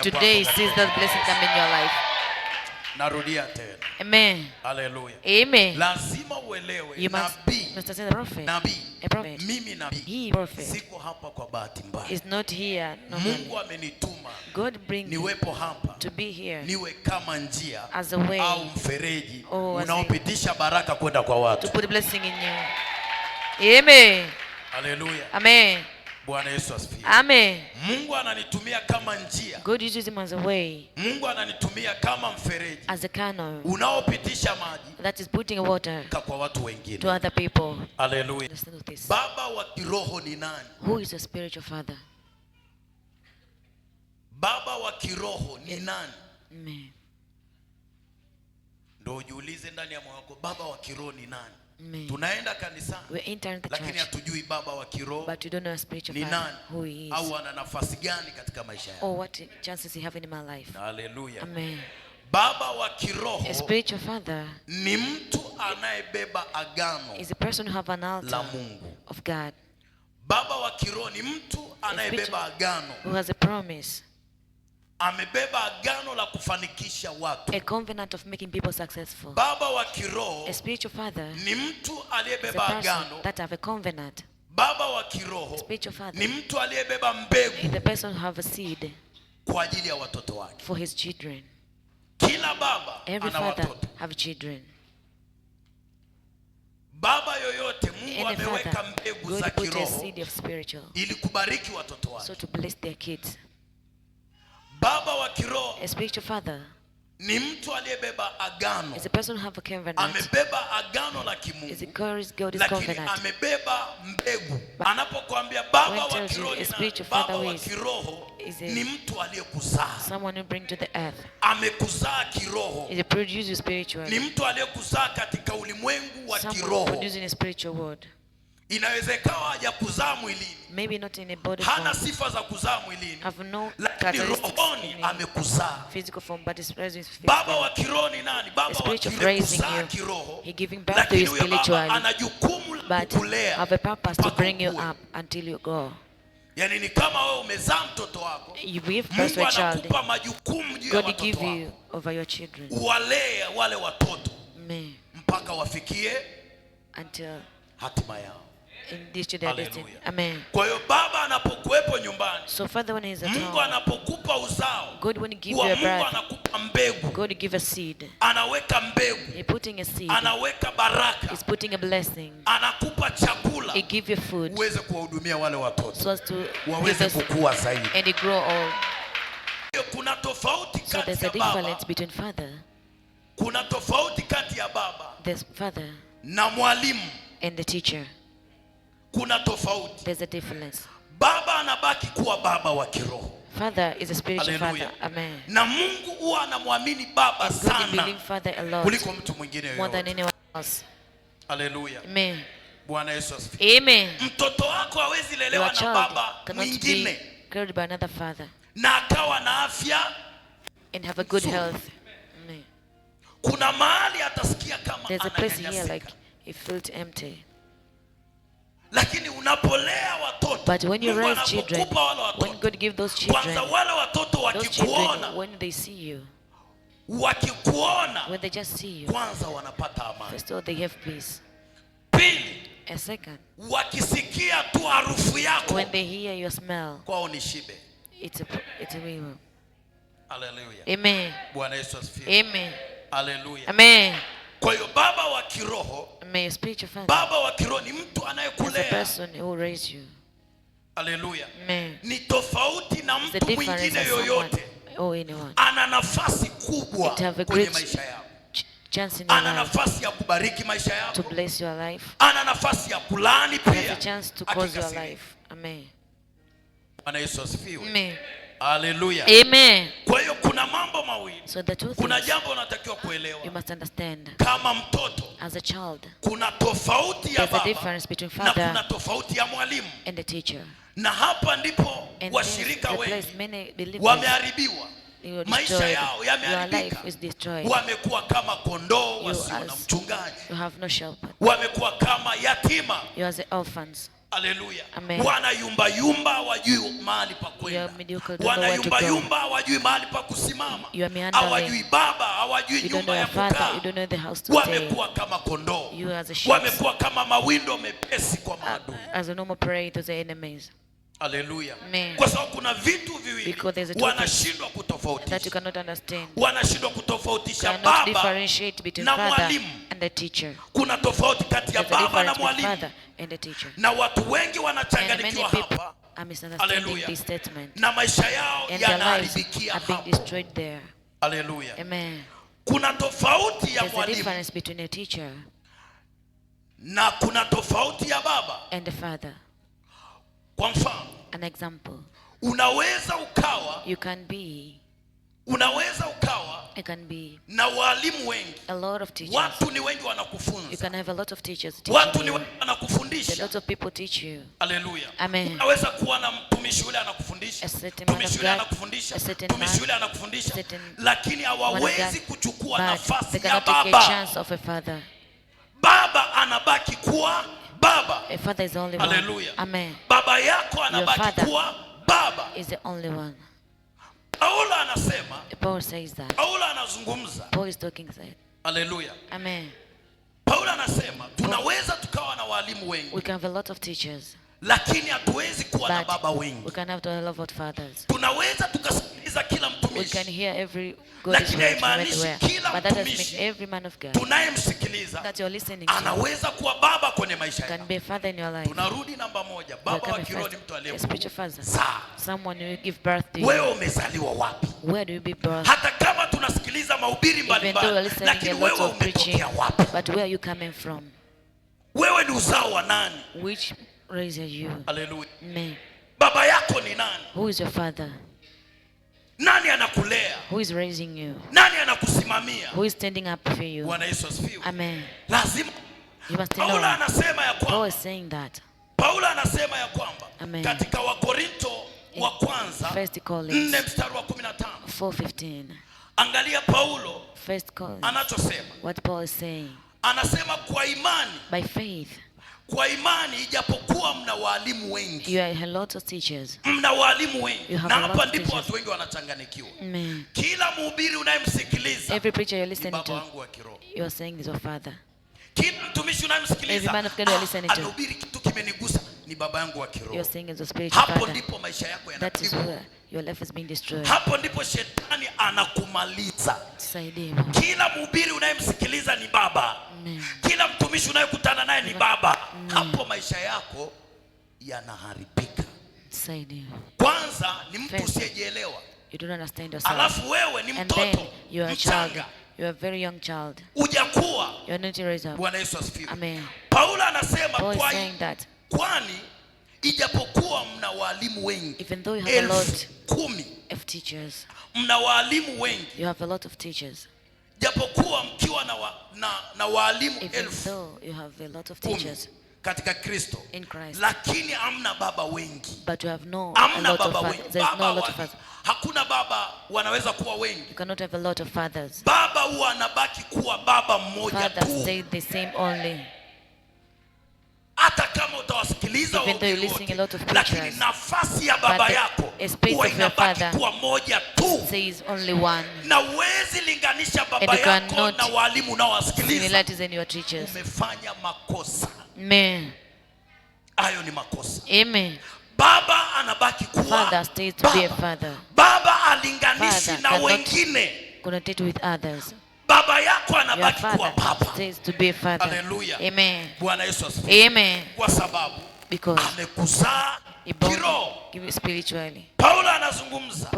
Today sees that blessing come in your life. Narudia tena. Amen. Hallelujah. Amen. Lazima uelewe You must understand the prophet. Nabii. A prophet. Mimi nabii. He prophet. Siko hapa kwa bahati mbaya. Is not here. Mungu amenituma. God bring niwepo hapa. To be here. Niwe kama njia as a way. Au mfereji unaopitisha baraka kwenda kwa watu. To put the blessing in you. Amen. Hallelujah. Amen. Bwana Yesu asifiwe. Amen. Mungu ananitumia kama njia. God uses him as a way. Mungu ananitumia kama mfereji. As a canal. Unaopitisha maji. That is putting water. Kwa watu wengine. To other people. Hallelujah. Baba wa kiroho ni nani? Who is a spiritual father? Baba wa kiroho ni nani? Amen. Ndio ujiulize ndani ya moyo wako, baba wa kiroho ni nani? Amen. Tunaenda kanisani. We enter the lakini hatujui baba wa kiroho. But you don't know a spiritual father. Who he is. Au ana nafasi gani katika maisha yako? Or what chances he have in my life. Hallelujah. Amen. Baba wa kiroho. A spiritual father. Ni mtu anayebeba agano. Is a person who have an altar la Mungu. Of God. Baba wa kiroho ni mtu anayebeba agano. Who has a promise. Amebeba agano la kufanikisha watu. A covenant of making people successful. Baba wa kiroho. A spiritual father. Ni mtu aliyebeba agano. That have a covenant. Baba wa kiroho. Spiritual father. Ni mtu aliyebeba mbegu. The person who have a seed. Kwa ajili ya watoto wake. For his children. Kila baba ana watoto. Have children. Baba yoyote Mungu ameweka mbegu za kiroho ili kubariki watoto wake. So to bless their kids. Baba wa kiroho, a spiritual father, ni mtu aliyebeba agano. Is a person who have a covenant. Amebeba agano la kimungu. Is God is covenant. Lakini amebeba mbegu. Anapokuambia baba wa kiroho, baba wa kiroho ni mtu aliyekuzaa. Someone who bring to the earth. Amekuzaa kiroho. Is a producer spiritually. Ni mtu aliyekuzaa katika ulimwengu wa kiroho. Producing a spiritual world. Inawezekana hajakuzaa mwilini. Maybe not in a body form. Hana sifa za kuzaa mwilini. Have no rohoni amekuzaa. Physical form, but is present physical. Baba wa kiroho ni nani? Baba wa kiroho. He giving birth to you spiritually. Ana jukumu la kukulea. Have a purpose to bring you up until you go. Yani ni kama wewe umezaa mtoto wako. You give birth to a child. Anakupa majukumu juu ya watoto wako. God give you over your children. Walee wale watoto. Amen. Mpaka wafikie until hatima yao. In this to their destiny. Amen. Kwa hiyo baba anapokuwepo nyumbani, so father when he is at home, Mungu anapokupa uzao, God when he give you a birth, Mungu anakupa mbegu. God give a seed. Anaweka mbegu. He putting a seed. Anaweka baraka. He's putting a blessing. Anakupa chakula. He give you food. Uweze kuwahudumia wale watoto. So as to waweze kukua zaidi. And they grow old. Kuna tofauti kati ya baba. So there's a difference between father. Kuna tofauti kati ya baba. There's father. Na mwalimu. And the teacher. Kuna tofauti. There's a difference. Baba anabaki kuwa baba wa kiroho. Father is a spiritual father. Amen. Na Mungu huwa anamwamini baba sana kuliko mtu mwingine yoyote. More than anyone else. Hallelujah. Amen. Bwana Yesu asifiwe. Amen. Mtoto wako hawezi lelewa na baba mwingine. Carried by another father. Na akawa na afya and have a good health. Amen. Kuna mahali atasikia kama there's a place here like he felt empty. Lakini unapolea watoto, but when you raise children, when God give those children, wale watoto wakikuona, when they see you, wakikuona, when they just see you, kwanza wanapata amani. First of all, they have peace. Pili, a second, wakisikia tu harufu yako, when they hear your smell, kwao ni shibe. It's a meal. Hallelujah. Amen. Bwana Yesu asifiwe. Amen. Hallelujah. Amen. Kwa hiyo baba wa kiroho, baba wa kiroho ni mtu anayekulea. The person who raised you. Hallelujah. Amen. Ni tofauti na mtu mwingine yoyote. Ana nafasi kubwa kwenye maisha yako. Ana nafasi ya kubariki maisha yako. To bless your life. Ana nafasi ya kulaani pia. Has a chance to cause your life. Amen. Bwana Yesu asifiwe. Amen. Hallelujah. Amen. Kwa hiyo kuna mambo mawili. So the two kuna jambo unatakiwa kuelewa. You must understand. Kama mtoto, as a child, kuna tofauti ya baba. There's a difference between father na kuna tofauti ya mwalimu. And the teacher. Na hapa ndipo washirika wengi wameharibiwa. Maisha yao yameharibika. Wamekuwa kama kondoo wasio na mchungaji. You have no shepherd. Wamekuwa kama yatima. You are the orphans. Haleluya. Wana yumba yumba hawajui mahali pa kwenda. Wana yumba yumba hawajui mahali pa kusimama. Hawajui baba, hawajui nyumba ya kukaa. Wamekuwa kama kondoo. Wamekuwa kama mawindo mepesi kwa maadui. As a normal prey to the enemies. Haleluya. Kwa sababu kuna vitu viwili wanashindwa kutofautisha. Wanashindwa kutofautisha baba na mwalimu. Kuna tofauti kati ya baba na mwalimu. Na watu wengi wanachanganyikiwa hapa. Haleluya. Na maisha yao yanaharibikia hapa. Haleluya. Kuna tofauti ya mwalimu na kuna tofauti ya baba. Kwa mfano, an example, unaweza ukawa it can be na walimu wengi. A lot of teachers. Watu ni wengi wanakufunza. You can have a lot of teachers teaching watu ni wengi wanakufundisha. A lot of people teach you. Hallelujah. Amen. Unaweza kuwa na mtumishi yule anakufundisha. Mtumishi yule anakufundisha. Mtumishi yule anakufundisha. Lakini hawawezi kuchukua nafasi ya baba. Baba anabaki kuwa baba. A father is the only one. Hallelujah. Amen. Baba yako anabaki kuwa baba. Is the only one. Paulo anasema. Paul says that. Paulo anazungumza. Paul is talking that. Hallelujah. Amen. Paulo anasema tunaweza tukawa na walimu wengi. We can have a lot of teachers. Lakini hatuwezi kuwa na baba wengi. We can have a lot of fathers. Tunaweza tukasikiliza kila mtumishi. We can hear every God's word. But that doesn't mean every man of God tunayemsikiliza that you're listening to anaweza kuwa baba kwenye maisha yako. Can be a father in your life. Tunarudi namba moja. Baba wa kiroho ni mtu aliyezaliwa. Someone who give birth to you. Wewe umezaliwa wapi? Where do you be born? Hata kama tunasikiliza mahubiri mbalimbali, lakini wewe umetokea wapi? But where are you coming from? Wewe ni uzao wa nani? Which race are you? Hallelujah. Amen. Baba yako ni nani? Who is your father? Nani anakulea? Who is raising you? Nani anakusimamia? Who is standing up for you? Bwana Yesu asifiwe. Amen. Lazima. You must know. Paulo anasema ya kwamba. Paul is saying that. Paulo anasema ya kwamba katika Wakorinto wa kwanza 4 mstari wa 15. 4:15. Angalia Paulo anachosema. What Paul is saying. Anasema kwa imani. By faith. Kwa imani ijapokuwa mna walimu wengi. You are a lot of teachers. Mna walimu wengi. Na hapa ndipo watu wengi wanachanganyikiwa. Kila mhubiri unayemsikiliza. Every preacher you're listening to. Baba wangu wa kiroho. You are saying is your father. Kila mtumishi unayemsikiliza. Every man of God you're listening to. Anahubiri kitu kimenigusa ni baba yangu wa kiroho. You are saying is your spiritual father. Hapo ndipo maisha yako yanapigwa. That is where your life is being destroyed. Hapo ndipo shetani anakumaliza. Kila mhubiri unayemsikiliza ni baba. Kila mtumishi unayekutana naye ni baba. Hapo maisha yako yanaharibika. Kwanza ni mtu usiyejielewa. You don't understand yourself. Alafu wewe ni mtoto. You are a child. You are a very young child. Hujakuwa. You are not raised up. Bwana Yesu asifiwe. Amen. Paulo anasema kwani ijapokuwa mna walimu wengi. Even though you have a lot 10 of teachers. Mna walimu wengi. You have a lot of teachers. Japokuwa mkiwa na walimu 1000. Even though you have a lot of teachers. Katika Kristo. In Christ. Lakini hamna baba wengi. But you have a lot of fathers. There is no lot of fathers. Hakuna baba wanaweza kuwa wengi. You cannot have a lot of fathers. Baba huwa anabaki kuwa baba mmoja tu. Fathers stay the same only. Hata kama utawasikiliza wote, lakini nafasi ya baba yako huwa inabaki kuwa moja tu. Na huwezi linganisha baba yako na walimu unaowasikiliza. Umefanya makosa. Amen. Hayo ni makosa. Amen. Baba anabaki kuwa father stays to be a father. Baba alinganishi na wengine. Connected with others. Baba yako anabaki kuwa baba. Stays to be a father. Hallelujah. Amen. Bwana Yesu asifiwe. Amen. Kwa sababu amekuzaa kiroho. Spiritually. Paulo anazungumza.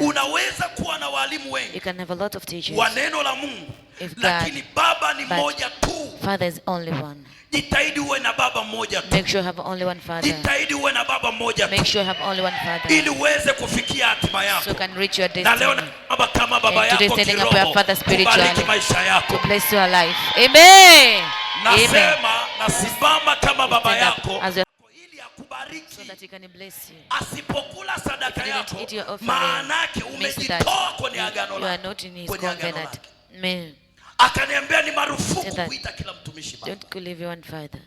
Unaweza kuwa na walimu wengi. You can have a lot of teachers. Wa neno la Mungu. Lakini baba ni mmoja tu. Father is only one. Jitahidi uwe na baba mmoja tu. Make sure you have only one father. Jitahidi uwe na baba mmoja tu. Make sure you have only one father. Ili uweze kufikia hatima yako. So you can reach your destiny. Na leo naomba kama baba yako kiroho. Kubariki maisha yako. To bless your life. Amen. Nasema nasimama kama baba yako. Ili akubariki. So that he can bless you. Asipokula sadaka yako. Maana yake umejitoa kwenye agano lako. You are not in his covenant. Amen. Akaniambia ni marufuku kuita kila mtumishi baba. Don't call everyone father.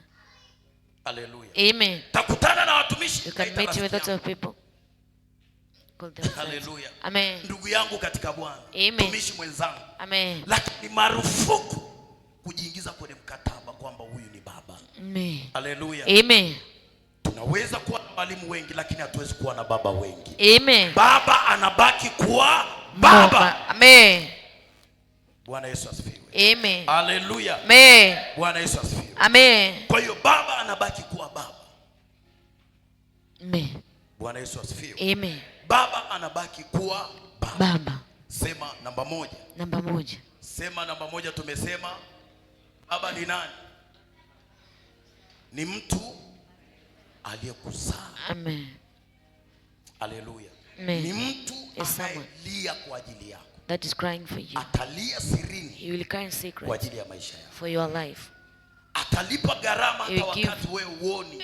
Hallelujah. Amen. Takutana na watumishi. You can meet with lots of people. Hallelujah. Amen. Ndugu yangu katika Bwana. Mtumishi mwenzangu. Amen. Lakini marufuku kujiingiza kwenye mkataba kwamba huyu ni baba. Amen. Hallelujah. Amen. Tunaweza kuwa na walimu wengi lakini hatuwezi kuwa na baba wengi. Amen. Baba anabaki kuwa baba. Amen. Bwana Yesu asifiwe. Amen. Hallelujah. Amen. Bwana Yesu asifiwe. Amen. Kwa hiyo baba anabaki kuwa baba. Amen. Bwana Yesu asifiwe. Amen. Baba anabaki kuwa baba. Sema namba moja. Namba moja. Sema namba moja. Tumesema baba ni nani? Ni mtu aliyekuzaa. Amen. Hallelujah. Amen. Ni mtu anayelia kwa ajili yako. That is crying for you. Atalia sirini. He will cry in secret kwa ajili ya maisha yako. For your life. Atalipa gharama hata wakati wewe uoni.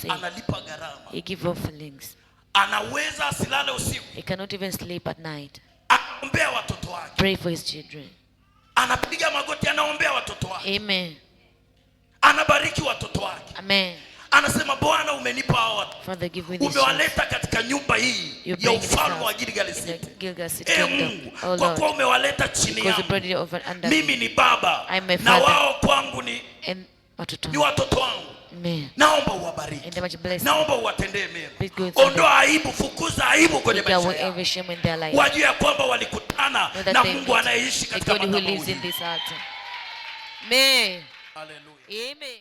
Analipa gharama. He give offerings. Anaweza asilale usiku. He cannot even sleep at night. Anaombea watoto wake. Pray for his children. Anapiga magoti, anaombea watoto wake. Amen. Anabariki watoto wake. Amen. Anasema Bwana umenipa hao watu. Umewaleta katika nyumba hii ya ufalme wa Gilgal City. Mungu, kwa kuwa umewaleta chini yangu. Mimi ni baba na wao kwangu ni watoto wangu. Naomba uwabariki. Naomba uwatendee mema. Ondoa aibu, fukuza aibu kwenye maisha yao. Wajue ya kwamba walikutana na Mungu anayeishi katika madhabahu. Amen. Hallelujah. Amen.